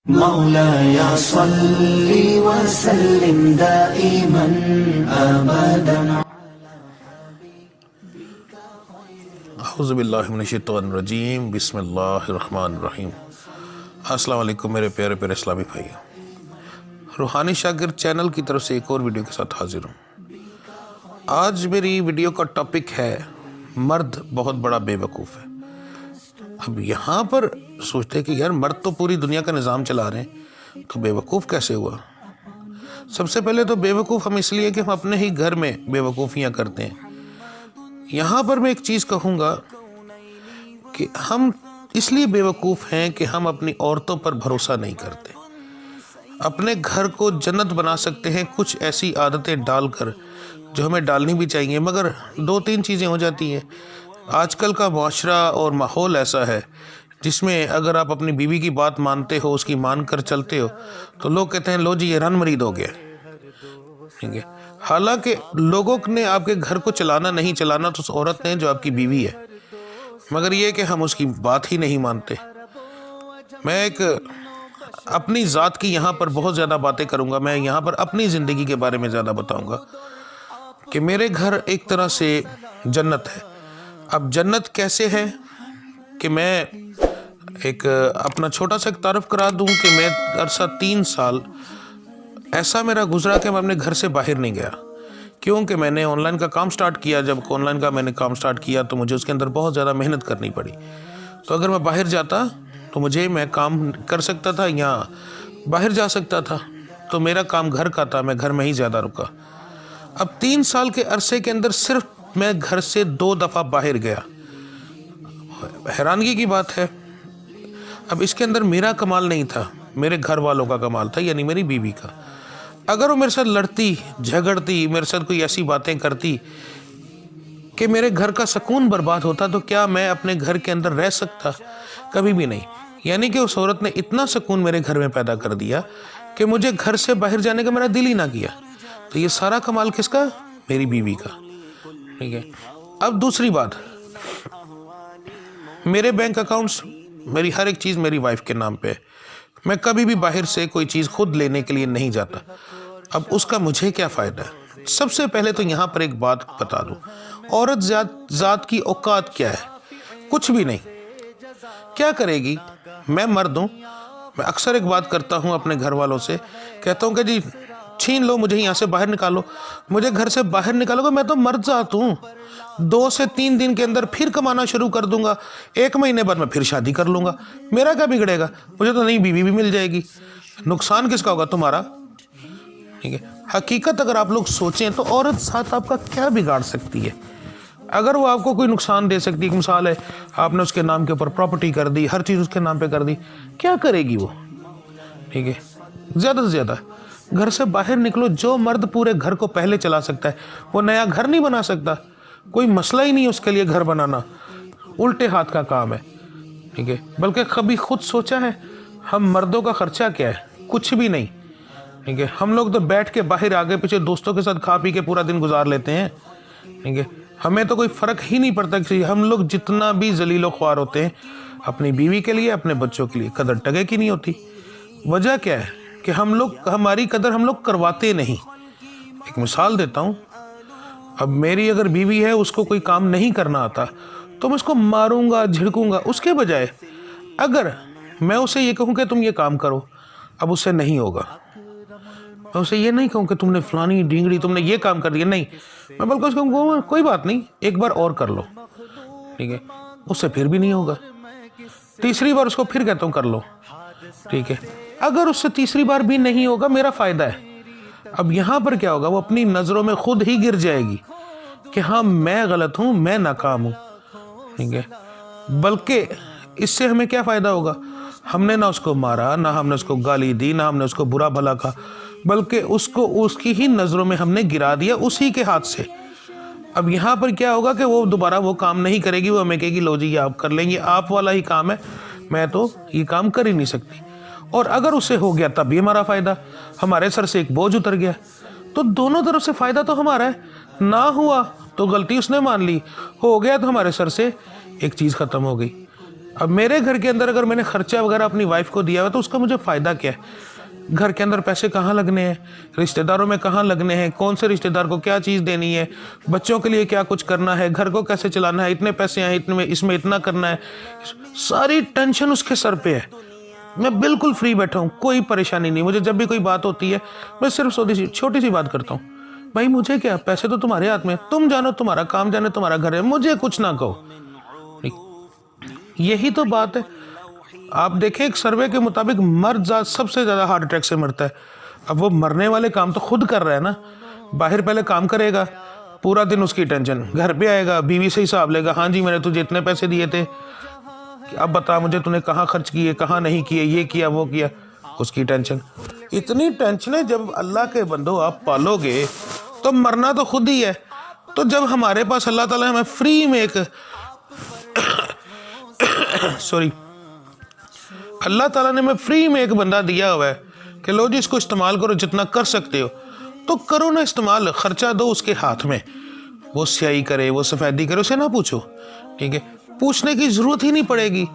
मौलाया सल्ली व सल्लिम दाइमन अबदन। औज़ु बिल्लाहि मिनश शैतानिर रजीम, बिस्मिल्लाहिर रहमानिर रहीम। अस्सलाम वालेकुम मेरे प्यारे प्यारे इस्लामी भाइयों, रूहानी शागिर्द चैनल की तरफ से एक और वीडियो के साथ हाजिर हूँ। आज मेरी वीडियो का टॉपिक है मर्द बहुत बड़ा बेवकूफ़ है। अब यहाँ पर सोचते हैं कि यार मर्द तो पूरी दुनिया का निज़ाम चला रहे हैं, तो बेवकूफ़ कैसे हुआ? सबसे पहले तो बेवकूफ़ हम इसलिए कि हम अपने ही घर में बेवकूफ़ियाँ करते हैं। यहाँ पर मैं एक चीज़ कहूँगा कि हम इसलिए बेवकूफ़ हैं कि हम अपनी औरतों पर भरोसा नहीं करते। अपने घर को जन्नत बना सकते हैं कुछ ऐसी आदतें डालकर जो हमें डालनी भी चाहिए, मगर दो तीन चीज़ें हो जाती हैं। आजकल का माशरा और माहौल ऐसा है जिसमें अगर आप अपनी बीवी की बात मानते हो, उसकी मान कर चलते हो, तो लोग कहते हैं लो जी ये रन मरीद हो गया। ठीक है, हालांकि लोगों ने आपके घर को चलाना नहीं चलाना तो उस औरत ने जो आपकी बीवी है, मगर ये कि हम उसकी बात ही नहीं मानते। मैं एक अपनी ज़ात की यहाँ पर बहुत ज़्यादा बातें करूँगा। मैं यहाँ पर अपनी ज़िंदगी के बारे में ज़्यादा बताऊँगा कि मेरे घर एक तरह से जन्नत है। अब जन्नत कैसे है कि मैं एक अपना छोटा सा तारुफ करा दूं कि मैं अरसा 3 साल ऐसा मेरा गुजरा कि मैं अपने घर से बाहर नहीं गया, क्योंकि मैंने ऑनलाइन का काम स्टार्ट किया। जब ऑनलाइन का मैंने काम स्टार्ट किया तो मुझे उसके अंदर बहुत ज़्यादा मेहनत करनी पड़ी। तो अगर मैं बाहर जाता तो मैं काम कर सकता था या बाहर जा सकता था, तो मेरा काम घर का था, मैं घर में ही ज़्यादा रुका। अब 3 साल के अरसे के अंदर सिर्फ मैं घर से 2 दफ़ा बाहर गया। हैरानगी की बात है। अब इसके अंदर मेरा कमाल नहीं था, मेरे घर वालों का कमाल था, यानी मेरी बीवी का। अगर वो मेरे साथ लड़ती झगड़ती, मेरे साथ कोई ऐसी बातें करती कि मेरे घर का सुकून बर्बाद होता, तो क्या मैं अपने घर के अंदर रह सकता? कभी भी नहीं। यानी कि उस औरत ने इतना सुकून मेरे घर में पैदा कर दिया कि मुझे घर से बाहर जाने का मेरा दिल ही ना किया। तो ये सारा कमाल किसका? मेरी बीवी का। ठीक है, अब दूसरी बात, मेरे बैंक अकाउंट्स, मेरी हर एक चीज़ मेरी वाइफ के नाम पे है। मैं कभी भी बाहर से कोई चीज़ खुद लेने के लिए नहीं जाता। अब उसका मुझे क्या फ़ायदा है? सबसे पहले तो यहाँ पर एक बात बता दूँ, औरत ज़ात की औकात क्या है? कुछ भी नहीं। क्या करेगी? मैं मर्द हूँ। मैं अक्सर एक बात करता हूँ अपने घर वालों से, कहता हूँ कि जी छीन लो मुझे, यहाँ से बाहर निकालो, मुझे घर से बाहर निकालोगे, मैं तो मर्द जात हूँ। 2 से 3 दिन के अंदर फिर कमाना शुरू कर दूंगा, 1 महीने बाद मैं फिर शादी कर लूँगा। मेरा क्या बिगड़ेगा? मुझे तो नई बीवी भी मिल जाएगी। नुकसान किसका होगा? तुम्हारा। ठीक है, हकीकत अगर आप लोग सोचें तो औरत साथ आपका क्या बिगाड़ सकती है? अगर वो आपको कोई नुकसान दे सकती है, मिसाल है आपने उसके नाम के ऊपर प्रॉपर्टी कर दी, हर चीज़ उसके नाम पे कर दी, क्या करेगी वो? ठीक है, ज़्यादा से ज़्यादा घर से बाहर निकलो। जो मर्द पूरे घर को पहले चला सकता है वो नया घर नहीं बना सकता। कोई मसला ही नहीं है उसके लिए घर बनाना, उल्टे हाथ का काम है। ठीक है, बल्कि कभी खुद सोचा है हम मर्दों का खर्चा क्या है? कुछ भी नहीं। ठीक है, हम लोग तो बैठ के बाहर आगे पीछे दोस्तों के साथ खा पी के पूरा दिन गुजार लेते हैं। ठीक है, हमें तो कोई फ़र्क ही नहीं पड़ता कि हम लोग जितना भी जलीलो ख्वार होते हैं अपनी बीवी के लिए, अपने बच्चों के लिए, कदर टगे की नहीं होती। वजह क्या है कि हम लोग, हमारी कदर हम लोग करवाते नहीं। एक मिसाल देता हूँ, अब मेरी अगर बीवी है, उसको कोई काम नहीं करना आता तो मैं उसको मारूंगा झिड़कूंगा। उसके बजाय अगर मैं उसे ये कहूँ कि तुम ये काम करो, अब उससे नहीं होगा। मैं उसे ये नहीं कहूँ कि तुमने फलानी ढींगड़ी तुमने ये काम कर दिया, नहीं, मैं बल्कि उसको कहूँ कोई बात नहीं, एक बार और कर लो। ठीक है, उससे फिर भी नहीं होगा। तीसरी बार उसको फिर कहता हूँ कर लो। ठीक है, अगर उससे तीसरी बार भी नहीं होगा, मेरा फ़ायदा है। अब यहाँ पर क्या होगा? वो अपनी नज़रों में खुद ही गिर जाएगी कि हाँ मैं गलत हूँ, मैं नाकाम हूँ। ठीक है, बल्कि इससे हमें क्या फ़ायदा होगा? हमने ना उसको मारा, ना हमने उसको गाली दी, ना हमने उसको बुरा भला कहा, बल्कि उसको उसकी ही नज़रों में हमने गिरा दिया उसी के हाथ से। अब यहाँ पर क्या होगा कि वो दोबारा वो काम नहीं करेगी। वो हमें कहेगी लो जी ये आप कर लेंगे, आप वाला ही काम है, मैं तो ये काम कर ही नहीं सकती। और अगर उससे हो गया तब भी हमारा फ़ायदा, हमारे सर से एक बोझ उतर गया। तो दोनों तरफ से फ़ायदा तो हमारा है। ना हुआ तो गलती उसने मान ली, हो गया तो हमारे सर से एक चीज़ ख़त्म हो गई। अब मेरे घर के अंदर अगर मैंने खर्चा वगैरह अपनी वाइफ को दिया हुआ तो उसका मुझे फ़ायदा क्या है? घर के अंदर पैसे कहाँ लगने हैं, रिश्तेदारों में कहाँ लगने हैं, कौन से रिश्तेदार को क्या चीज़ देनी है, बच्चों के लिए क्या कुछ करना है, घर को कैसे चलाना है, इतने पैसे हैं, इतने में इसमें इतना करना है, सारी टेंशन उसके सर पे है। मैं बिल्कुल फ्री बैठा हूँ, कोई परेशानी नहीं। मुझे जब भी कोई बात होती है मैं सिर्फ छोटी सी बात करता हूँ, भाई मुझे क्या, पैसे तो तुम्हारे हाथ में, तुम जानो तुम्हारा काम, जाने तुम्हारा घर है, मुझे कुछ ना कहो। यही तो बात है। आप देखें एक सर्वे के मुताबिक मर्द सबसे ज़्यादा हार्ट अटैक से मरता है। अब वो मरने वाले काम तो खुद कर रहा है ना, बाहर पहले काम करेगा, पूरा दिन उसकी टेंशन, घर पे आएगा बीवी से हिसाब लेगा, हाँ जी मैंने तुझे इतने पैसे दिए थे, अब बता मुझे तूने कहाँ खर्च किए, कहाँ नहीं किए, ये किया वो किया, उसकी टेंशन। इतनी टेंशन है, जब अल्लाह के बंदो आप पालोगे तो मरना तो खुद ही है। तो जब हमारे पास अल्लाह ताला हमें फ्री में एक अल्लाह ताला ने हमें फ्री में एक बंदा दिया हुआ है कि लो जी इसको इस्तेमाल करो, जितना कर सकते हो तो करो ना इस्तेमाल, खर्चा दो उसके हाथ में, वो स्याही करे, वो सफ़ेदी करे, उसे ना पूछो, ठीक है, पूछने की ज़रूरत ही नहीं पड़ेगी।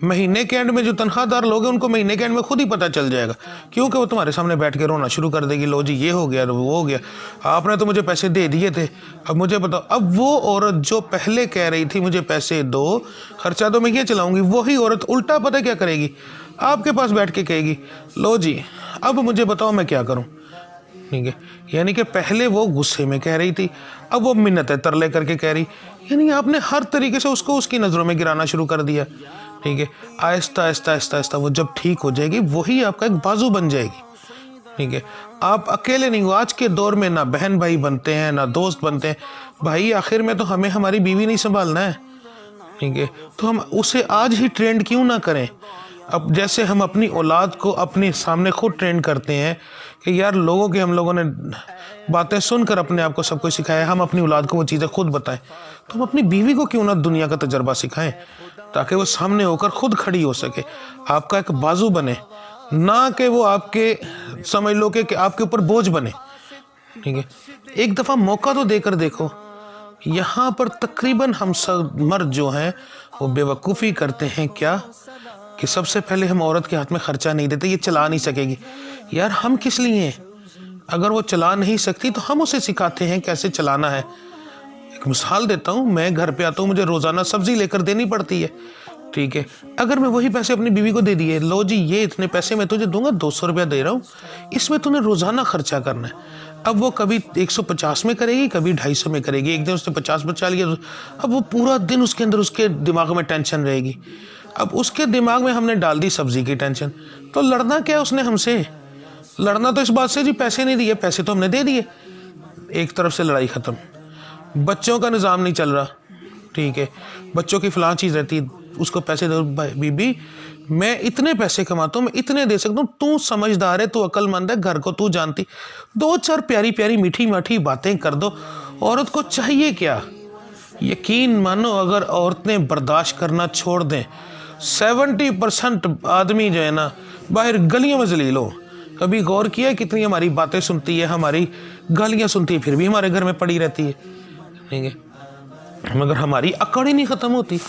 महीने के एंड में जो तनख्वाहदार लोग हैं उनको महीने के एंड में खुद ही पता चल जाएगा, क्योंकि वो तुम्हारे सामने बैठ के रोना शुरू कर देगी, लो जी ये हो गया, वो हो गया, आपने तो मुझे पैसे दे दिए थे, अब मुझे बताओ। अब वो औरत जो पहले कह रही थी मुझे पैसे दो, खर्चा दो, मैं ये चलाऊंगी, वही औरत उल्टा पता क्या करेगी, आपके पास बैठ के कहेगी लो जी अब मुझे बताओ मैं क्या करूँ, ठीक है। यानी कि पहले वो गुस्से में कह रही थी, अब वो मिन्नतें तरले करके कह रही, यानी आपने हर तरीके से उसको उसकी नज़रों में गिराना शुरू कर दिया, ठीक है। आहिस्ता आहिस्ता आहिस्ता आहिस्ता वो जब ठीक हो जाएगी वही आपका एक बाजू बन जाएगी, ठीक है। आप अकेले नहीं हो, आज के दौर में ना बहन भाई बनते हैं ना दोस्त बनते हैं, भाई आखिर में तो हमें हमारी बीवी नहीं संभालना है, ठीक है। तो हम उसे आज ही ट्रेंड क्यों ना करें। अब जैसे हम अपनी औलाद को अपने सामने खुद ट्रेंड करते हैं कि यार लोगों के, हम लोगों ने बातें सुनकर अपने आप को सब कुछ सिखाया, हम अपनी औलाद को वो चीज़ें खुद बताएं, तो हम अपनी बीवी को क्यों ना दुनिया का तजर्बा सिखाएं, ताकि वो सामने होकर खुद खड़ी हो सके, आपका एक बाजू बने, ना कि वो आपके, समझ लो कि आपके ऊपर बोझ बने, ठीक है। एक दफ़ा मौका तो देकर देखो। यहाँ पर तकरीबन हम सब मर्द जो हैं वो बेवकूफ़ी करते हैं क्या, कि सबसे पहले हम औरत के हाथ में खर्चा नहीं देते, ये चला नहीं सकेगी, यार हम किस लिए हैं, अगर वो चला नहीं सकती तो हम उसे सिखाते हैं कैसे चलाना है। एक मिसाल देता हूँ, मैं घर पे आता हूँ, मुझे रोज़ाना सब्जी लेकर देनी पड़ती है, ठीक है। अगर मैं वही पैसे अपनी बीवी को दे दिए, लो जी ये इतने पैसे मैं तुझे दूंगा, 200 रुपया दे रहा हूँ, इसमें तूने रोज़ाना खर्चा करना है। अब वो कभी 150 में करेगी, कभी 250 में करेगी, एक दिन उसने 50 बचा लिया, अब वो पूरा दिन उसके अंदर उसके दिमाग में टेंशन रहेगी। अब उसके दिमाग में हमने डाल दी सब्जी की टेंशन, तो लड़ना क्या उसने हमसे, लड़ना तो इस बात से जी पैसे नहीं दिए, पैसे तो हमने दे दिए, एक तरफ से लड़ाई ख़त्म। बच्चों का निज़ाम नहीं चल रहा, ठीक है, बच्चों की फ़लाँ चीज़ रहती है, उसको पैसे दो, बीबी मैं इतने पैसे कमाता हूँ, मैं इतने दे सकता हूँ, तू समझदार है, तू अक्लमंद है, घर को तू जानती, 2-4 प्यारी प्यारी मीठी मीठी बातें कर दो। औरत को चाहिए क्या, यकीन मानो अगर औरतें बर्दाश्त करना छोड़ दें, 70% आदमी जो है ना बाहर गलियों में जलील हो। कभी गौर किया है कितनी हमारी बातें सुनती है, हमारी गालियाँ सुनती है, फिर भी हमारे घर में पड़ी रहती है, ठीक है, मगर हमारी अकड़ ही नहीं ख़त्म होती।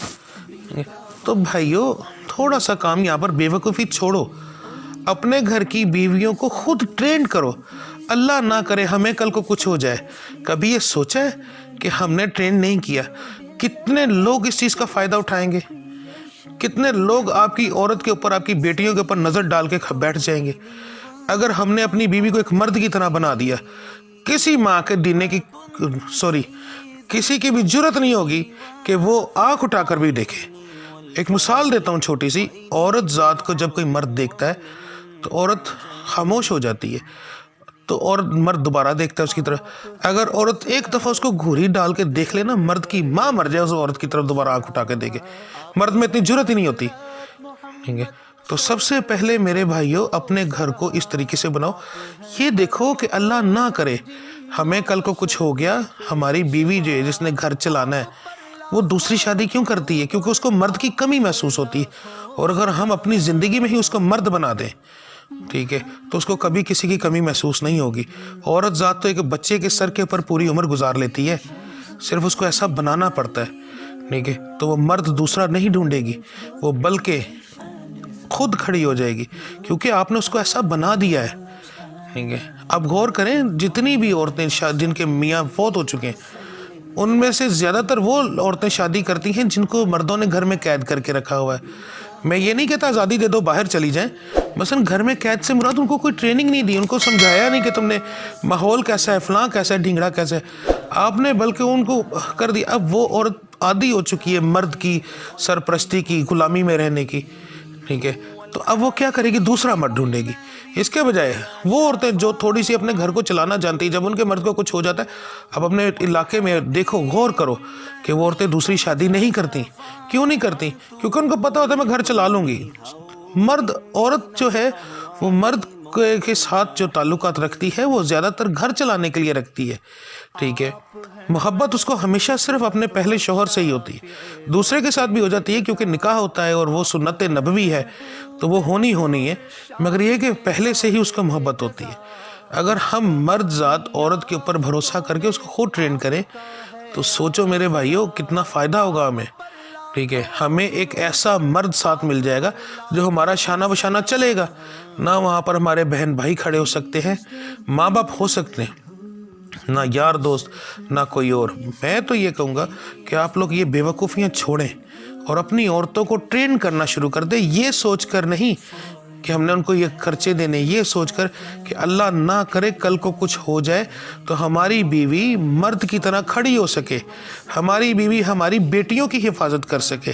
तो भाइयों थोड़ा सा काम यहाँ पर बेवकूफ़ी छोड़ो, अपने घर की बीवियों को खुद ट्रेन करो। अल्लाह ना करे हमें कल को कुछ हो जाए, कभी ये सोचा है कि हमने ट्रेन नहीं किया, कितने लोग इस चीज़ का फ़ायदा उठाएंगे, कितने लोग आपकी औरत के ऊपर, आपकी बेटियों के ऊपर नज़र डाल के बैठ जाएंगे। अगर हमने अपनी बीवी को एक मर्द की तरह बना दिया, किसी माँ के देने की किसी की भी जुर्रत नहीं होगी कि वो आँख उठाकर भी देखे। एक मिसाल देता हूँ छोटी सी, औरत ज़ात को जब कोई मर्द देखता है तो औरत खामोश हो जाती है, तो औरत मर्द दोबारा देखता है उसकी तरफ। अगर औरत एक दफ़ा उसको घूरी डाल के देख लेना, मर्द की माँ मर जाए उस औरत की तरफ दोबारा आँख उठा के देखे, मर्द में इतनी जुर्रत ही नहीं होती, ठीक है। तो सबसे पहले मेरे भाइयों अपने घर को इस तरीके से बनाओ, ये देखो कि अल्लाह ना करे हमें कल को कुछ हो गया, हमारी बीवी जो है जिसने घर चलाना है वो दूसरी शादी क्यों करती है, क्योंकि उसको मर्द की कमी महसूस होती है। और अगर हम अपनी ज़िंदगी में ही उसको मर्द बना दें, ठीक है, तो उसको कभी किसी की कमी महसूस नहीं होगी। औरत ज़ात तो एक बच्चे के सर के ऊपर पूरी उम्र गुजार लेती है, सिर्फ उसको ऐसा बनाना पड़ता है। ठीक है, तो वो मर्द दूसरा नहीं ढूंढेगी, वो बल्कि खुद खड़ी हो जाएगी, क्योंकि आपने उसको ऐसा बना दिया है। ठीक है, अब गौर करें, जितनी भी औरतें जिनके मियाँ फौत हो चुके हैं, उनमें से ज़्यादातर वो औरतें शादी करती हैं जिनको मर्दों ने घर में कैद करके रखा हुआ है। मैं ये नहीं कहता आज़ादी दे दो बाहर चली जाएं, मसलन घर में कैद से मुराद उनको कोई ट्रेनिंग नहीं दी, उनको समझाया नहीं कि तुमने माहौल कैसा है, फलां कैसा है, ढिंगड़ा कैसा है, आपने बल्कि उनको कर दिया। अब वो औरत आदी हो चुकी है मर्द की सरपरस्ती की, गुलामी में रहने की। ठीक है, तो अब वो क्या करेगी, दूसरा मर्द ढूंढेगी। इसके बजाय वो औरतें जो थोड़ी सी अपने घर को चलाना जानती, जब उनके मर्द को कुछ हो जाता है, अब अपने इलाके में देखो, गौर करो कि वो औरतें दूसरी शादी नहीं करती। क्यों नहीं करती? क्योंकि उनको पता होता है मैं घर चला लूँगी। मर्द औरत जो है वो मर्द के साथ जो ताल्लुकात रखती है वो ज़्यादातर घर चलाने के लिए रखती है। ठीक है, मोहब्बत उसको हमेशा सिर्फ अपने पहले शौहर से ही होती है, दूसरे के साथ भी हो जाती है क्योंकि निकाह होता है और वो सुन्नत नबवी है, तो वो होनी है, मगर ये कि पहले से ही उसको मोहब्बत होती है। अगर हम मर्द ज़ात औरत के ऊपर भरोसा करके उसको खुद ट्रेन करें तो सोचो मेरे भाइयों कितना फ़ायदा होगा हमें। ठीक है, हमें एक ऐसा मर्द साथ मिल जाएगा जो हमारा शाना बशाना चलेगा ना। वहाँ पर हमारे बहन भाई खड़े हो सकते हैं, माँ बाप हो सकते हैं, ना यार दोस्त, ना कोई और। मैं तो ये कहूँगा कि आप लोग ये बेवकूफ़ियाँ छोड़ें और अपनी औरतों को ट्रेन करना शुरू कर दें, ये सोचकर नहीं कि हमने उनको ये खर्चे देने, ये सोचकर कि अल्लाह ना करे कल को कुछ हो जाए तो हमारी बीवी मर्द की तरह खड़ी हो सके, हमारी बीवी हमारी बेटियों की हिफाजत कर सके।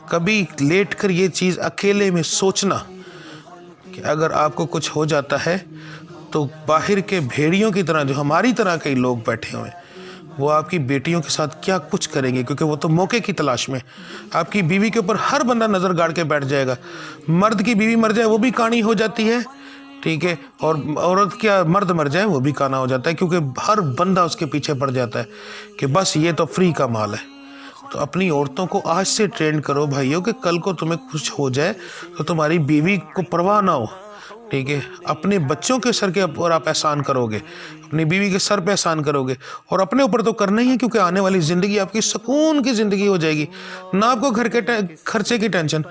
कभी लेट कर ये चीज़ अकेले में सोचना कि अगर आपको कुछ हो जाता है तो बाहर के भेड़ियों की तरह जो हमारी तरह के लोग बैठे हुए हैं वो आपकी बेटियों के साथ क्या कुछ करेंगे, क्योंकि वो तो मौके की तलाश में। आपकी बीवी के ऊपर हर बंदा नज़र गाड़ के बैठ जाएगा। मर्द की बीवी मर जाए वो भी कानी हो जाती है। ठीक है, और औरत क्या मर्द मर जाए वो भी काना हो जाता है, क्योंकि हर बंदा उसके पीछे पड़ जाता है कि बस ये तो फ्री का माल है। तो अपनी औरतों को आज से ट्रेन करो भाइयों कि कल को तुम्हें कुछ हो जाए तो तुम्हारी बीवी को परवाह ना हो। ठीक है, अपने बच्चों के सर के ऊपर आप एहसान करोगे, अपनी बीवी के सर पे एहसान करोगे, और अपने ऊपर तो करना ही है, क्योंकि आने वाली ज़िंदगी आपकी सुकून की ज़िंदगी हो जाएगी। ना आपको घर के खर्चे की टेंशन,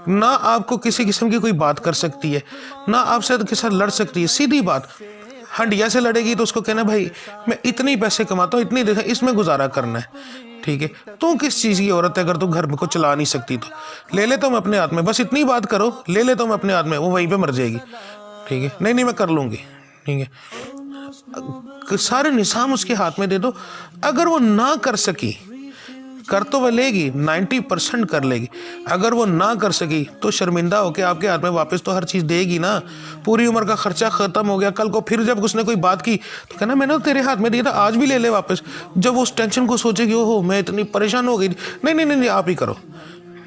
ना आपको किसी किस्म की कोई बात कर सकती है, ना आपसे किसी साथ लड़ सकती है। सीधी बात, हंडिया से लड़ेगी तो उसको कहना भाई मैं इतनी पैसे कमाता हूँ, इतनी देखा, इसमें गुजारा करना है। ठीक है, तू किस चीज़ की औरत है अगर तू घर को चला नहीं सकती तो ले लेता हूँ मैं अपने हाथ में, बस इतनी बात करो, ले लेता हूँ मैं अपने हाथ में, वो वहीं पे मर जाएगी। ठीक है, नहीं मैं कर लूँगी। ठीक है, सारे निज़ाम उसके हाथ में दे दो। अगर वो ना कर सकी, कर तो वह लेगी, 90% कर लेगी। अगर वो ना कर सकी तो शर्मिंदा होकर आपके हाथ में वापस तो हर चीज़ देगी ना। पूरी उम्र का खर्चा ख़त्म हो गया, कल को फिर जब उसने कोई बात की तो कहना मैंने तो तेरे हाथ में दिया था, आज भी ले ले वापस। जब वो उस टेंशन को सोचेगी ओहो मैं इतनी परेशान हो गई, नहीं आप ही करो।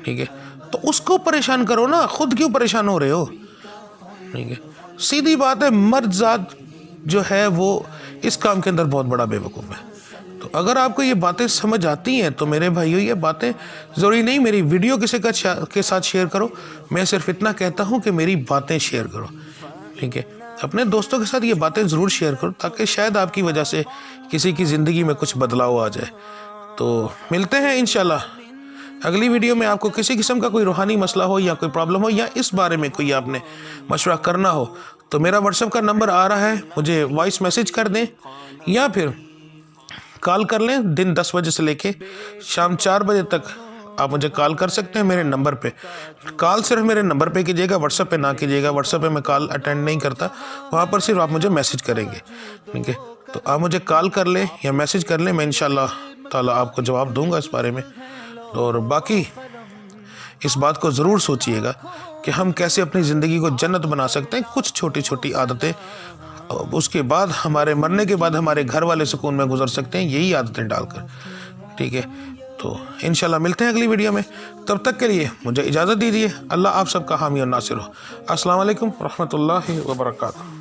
ठीक है, तो उसको परेशान करो ना, खुद क्यों परेशान हो रहे हो। ठीक है, सीधी बात है, मर्द ज़ात जो है वो इस काम के अंदर बहुत बड़ा बेवकूफ़ है। तो अगर आपको ये बातें समझ आती हैं तो मेरे भाइयों ये बातें ज़रूरी नहीं मेरी वीडियो किसी के साथ शेयर करो, मैं सिर्फ इतना कहता हूँ कि मेरी बातें शेयर करो। ठीक है, अपने दोस्तों के साथ ये बातें ज़रूर शेयर करो ताकि शायद आपकी वजह से किसी की ज़िंदगी में कुछ बदलाव आ जाए। तो मिलते हैं इंशाल्लाह अगली वीडियो में। आपको किसी किस्म का कोई रूहानी मसला हो या कोई प्रॉब्लम हो या इस बारे में कोई आपने मशवरा करना हो तो मेरा व्हाट्सएप का नंबर आ रहा है, मुझे वॉइस मैसेज कर दें या फिर कॉल कर लें। दिन 10 बजे से लेके शाम 4 बजे तक आप मुझे कॉल कर सकते हैं मेरे नंबर पे। कॉल सिर्फ मेरे नंबर पे कीजिएगा, व्हाट्सएप पे ना कीजिएगा। व्हाट्सएप पे मैं कॉल अटेंड नहीं करता, वहाँ पर सिर्फ आप मुझे मैसेज करेंगे। ठीक है, तो आप मुझे कॉल कर लें या मैसेज कर लें, मैं इंशाल्लाह ताला आपको जवाब दूंगा इस बारे में। और बाकी इस बात को ज़रूर सोचिएगा कि हम कैसे अपनी ज़िंदगी को जन्नत बना सकते हैं। कुछ छोटी छोटी आदतें, उसके बाद हमारे मरने के बाद हमारे घर वाले सुकून में गुजर सकते हैं, यही आदतें डालकर। ठीक है, तो इंशाल्लाह मिलते हैं अगली वीडियो में। तब तक के लिए मुझे इजाज़त दीजिए। अल्लाह आप सबका हामी और नासिर हो। अस्सलाम वालेकुम रहमतुल्लाहि व बरकातहू।